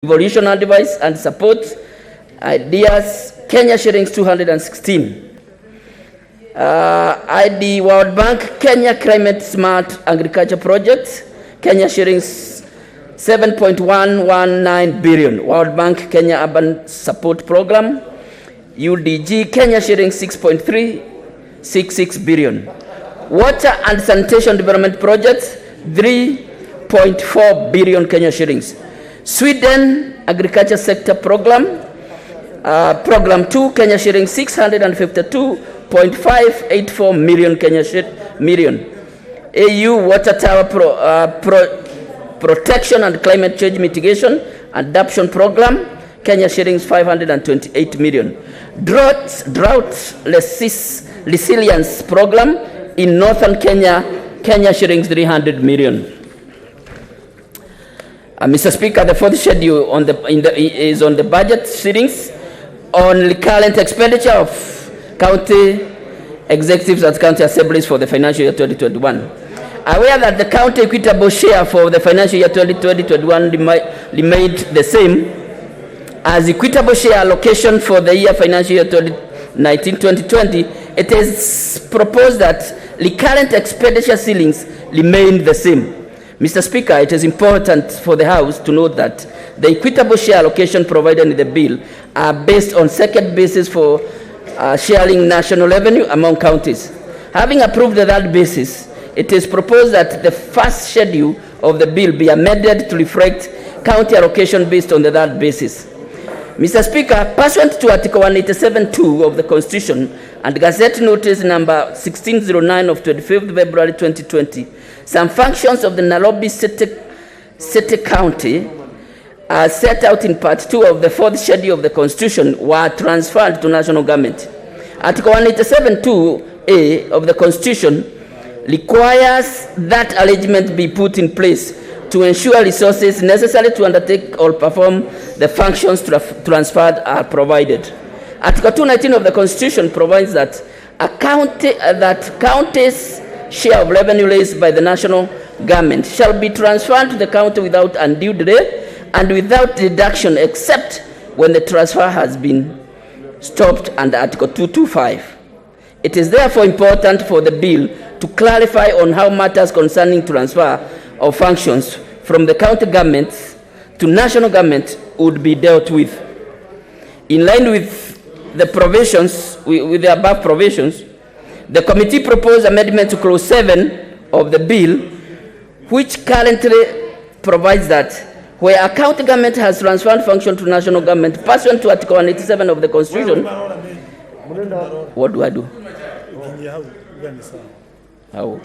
Evolution advice and support ideas, Kenya shillings 216. ID World Bank, Kenya Climate Smart Agriculture Project, Kenya shillings 7.119 billion. World Bank Kenya Urban Support Program, UDG, Kenya shillings 6.366 billion. Water and Sanitation Development Projects, 3.4 billion Kenya shillings. Sweden Agriculture Sector Program, Program 2, Kenya shillings 652.584 million Kenya million. AU Water Tower Protection and Climate Change Mitigation Adaptation Program, Kenya shillings 528 million. Drought Resilience Program in Northern Kenya, Kenya shillings 300 million. Mr. Speaker, the fourth schedule is on the budget settings on the current expenditure of county executives at county assemblies for the financial year 2021. Aware that the county equitable share for the financial year 2021 remained the same as equitable share allocation for the year financial year 2019-2020, it is proposed that the current expenditure ceilings remain the same. Mr. Speaker, it is important for the House to note that the equitable share allocation provided in the bill are based on second basis for sharing national revenue among counties. Having approved that basis, it is proposed that the first schedule of the bill be amended to reflect county allocation based on that basis. Mr. Speaker, pursuant to Article 187(2) of the Constitution and Gazette Notice number 1609 of 25th February 2020, some functions of the Nairobi City County, as set out in Part 2 of the fourth schedule of the Constitution, were transferred to national government. Article 187(2)(a) of the Constitution requires that arrangement be put in place to ensure resources necessary to undertake or perform the functions transferred are provided. Article 219 of the Constitution provides that counties' share of revenue raised by the national government shall be transferred to the county without undue delay and without deduction except when the transfer has been stopped under Article 225. It is therefore important for the bill to clarify on how matters concerning transfer of functions from the county governments to national government would be dealt with. In line with the provisions, with the above provisions, the committee proposed amendment to clause 7 of the bill, which currently provides that where a county government has transferred function to national government pursuant to Article 187 of the Constitution, what do I do? How?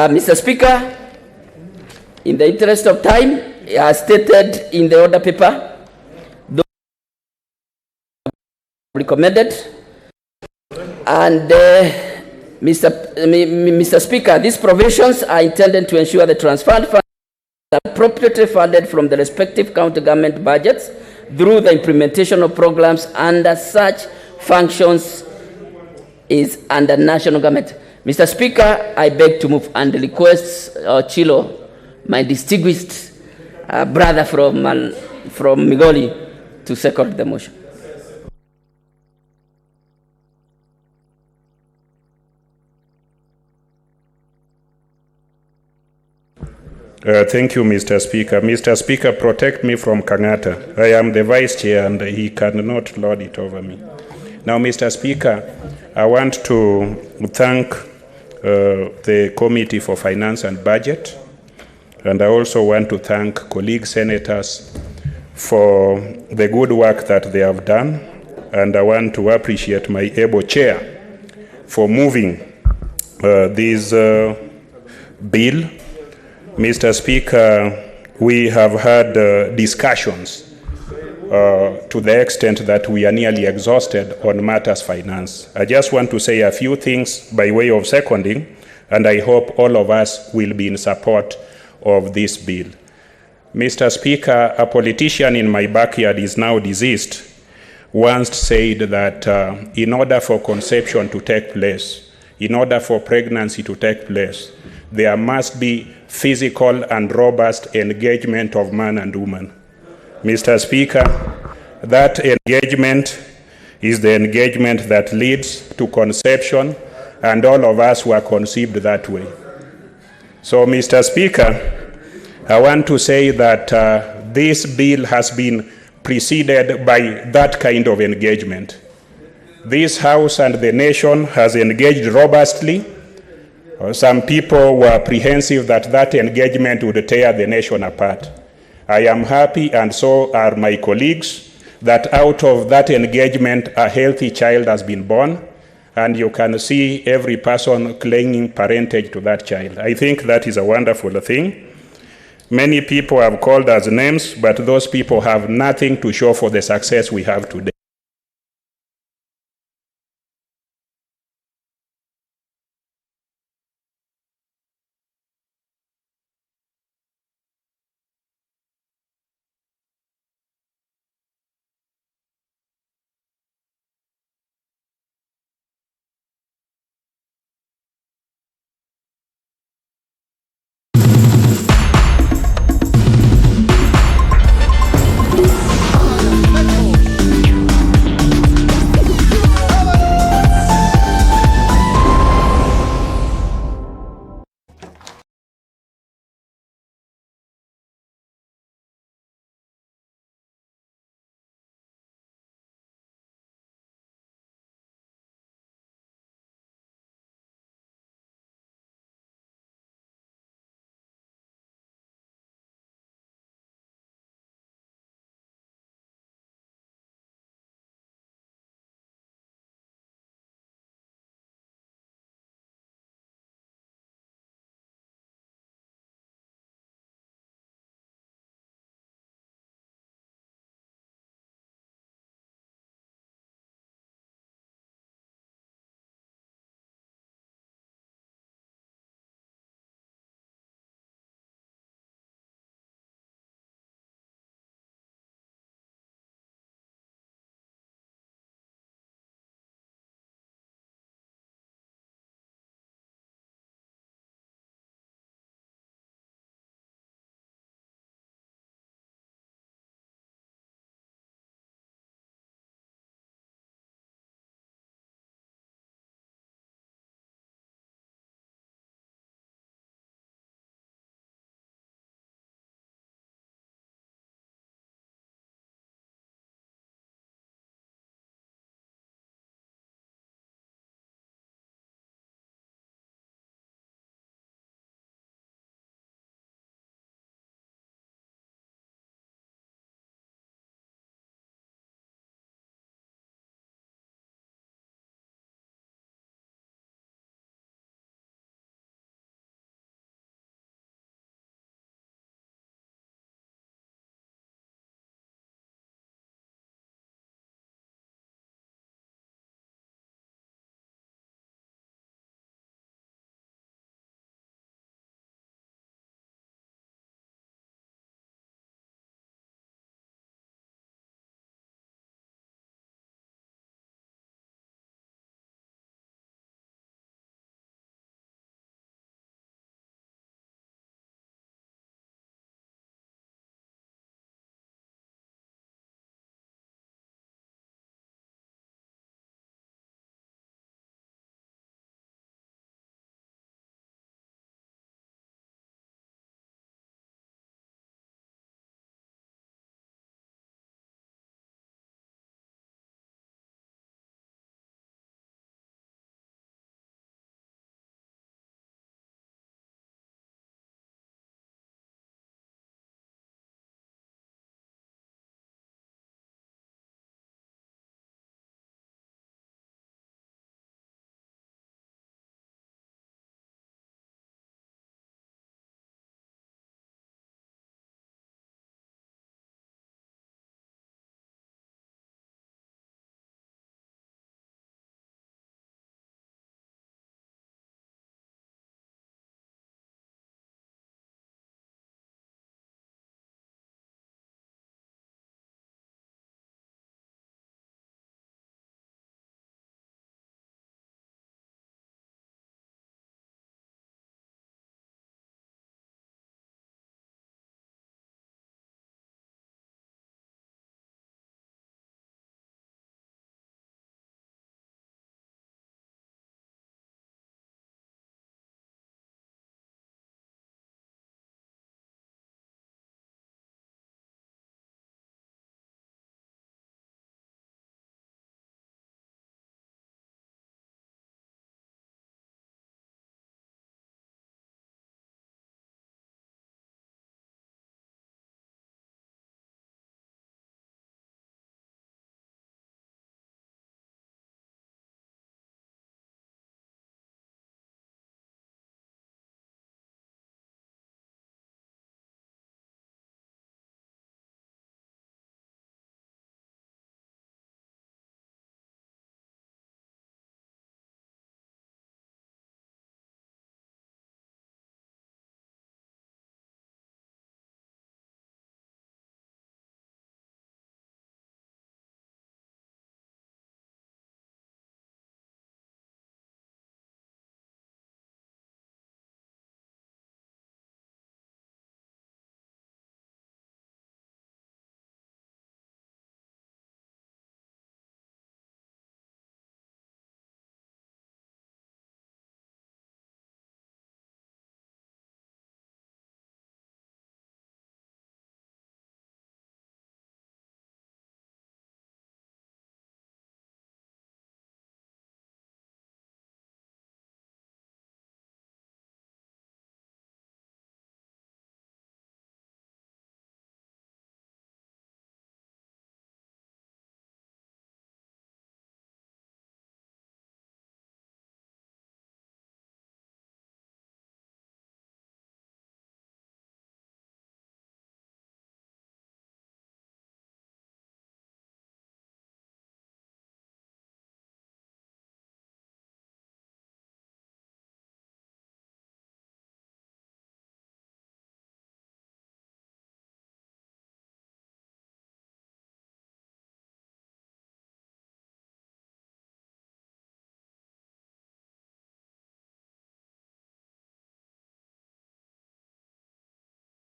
Mr. Speaker, in the interest of time, as stated in the order paper, those recommended. And Mr. Speaker, these provisions are intended to ensure the transferred funds are appropriately funded from the respective county government budgets through the implementation of programs under such functions is under national government. Mr. Speaker, I beg to move and request Chilo, my distinguished brother from Migoli, to second the motion. Thank you, Mr. Speaker. Mr. Speaker, protect me from Kangata. I am the Vice Chair and he cannot lord it over me. Now, Mr. Speaker, I want to thank the Committee for Finance and Budget, and I also want to thank colleague senators for the good work that they have done, and I want to appreciate my able chair for moving this bill. Mr. Speaker, we have had discussions to the extent that we are nearly exhausted on matters finance. I just want to say a few things by way of seconding, and I hope all of us will be in support of this bill. Mr. Speaker, a politician in my backyard is now deceased, once said that in order for conception to take place, in order for pregnancy to take place, there must be physical and robust engagement of man and woman. Mr. Speaker, that engagement is the engagement that leads to conception, and all of us were conceived that way. So, Mr. Speaker, I want to say that this bill has been preceded by that kind of engagement. This House and the nation has engaged robustly. Some people were apprehensive that that engagement would tear the nation apart. I am happy, and so are my colleagues, that out of that engagement a healthy child has been born, and you can see every person claiming parentage to that child. I think that is a wonderful thing. Many people have called us names, but those people have nothing to show for the success we have today.